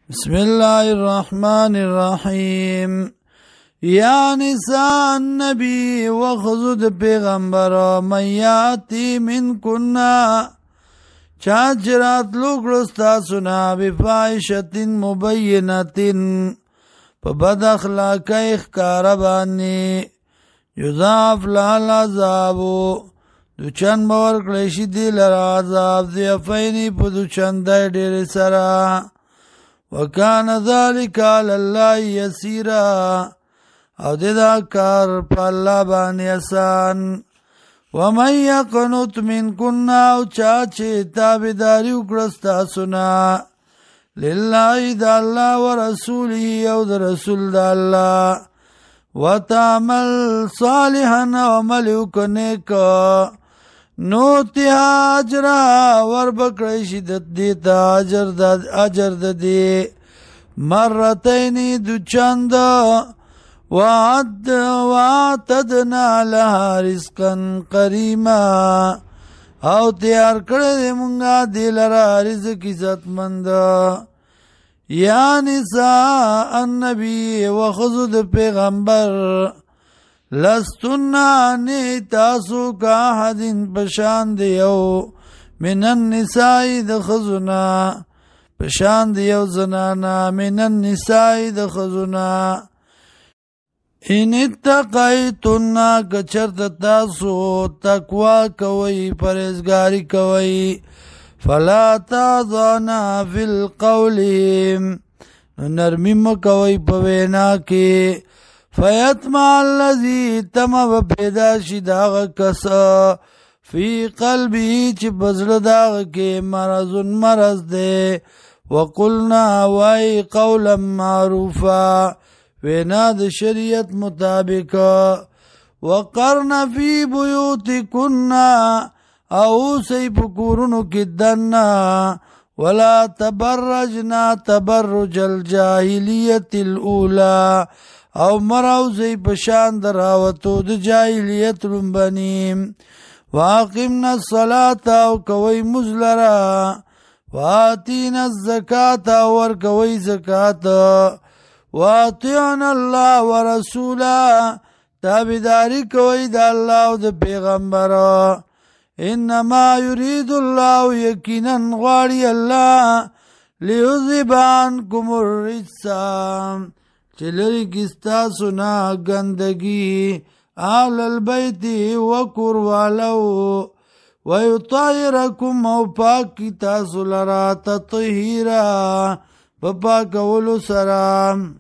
بسم الله الرحمن الرحيم. يا نساء النبي وخذ پیغمبر من یاتی من کننا چاچرات لوکرستا سنا بفاحشة مبینة پبد اخلاق اخکار بانی یضاعف لها العذاب دوچن باور کلیشی دی لرا عذاب ضعفینی پا دوچن دی دیر سرا وکان ذالک علی اللہ یسیرا او دیدا کار پا اللہ بانی آسان ومن یقنط من کننا او چاچے تابداری اکرستا سنا للہ دا اللہ ورسولی او دا رسول دا اللہ وتعمل صالحا وملک نیکا نوتها اجرا وربکڑی شدت دیتا اجر دی مرتینی دو چند وعتدنا لها رزقا قریما او تیار کردی منگا دیلرا رزق عزت مند. یا نساء النبی وخذ پیغمبر لستنا نی تاسو کا حدین پشان دیو من النساء دخزنا پشان دیو زنانا من النساء دخزنا ان اتقیتن کچرت تاسو تقوی کوئی پرهیزگاری کوئی فلا تعضانا فی القول نرمی مکوئی پوینا کی فیتمع الذی تم پیدا شی داغ کس فی قلبی چی بزر داغ کے مرض دے وقلنا وائی قولا معروفا وینا د شریعت مطابق وقرن فی بیوتکنا او سی پکورنو کی دنا ولا تبرجنا تبرج الجاہلیت الاولا او مروزی پشان دراوتو د جاہلیت رنبنیم واقمنا الصلاة او کوئی مزلرا واتینا الزکاة ورکوئی زکاة واطیعنا اللہ ورسولا تابداری کوئی دا اللہ و دا پیغمبر انما یرید اللہ یقینا غاری اللہ لیذهب عنکم الرجس چلری کستا سنا گندگی آل البیت وکر والو ویطایرکم او پاک کی تاسو لرا تطہیرا پاک ولو سرام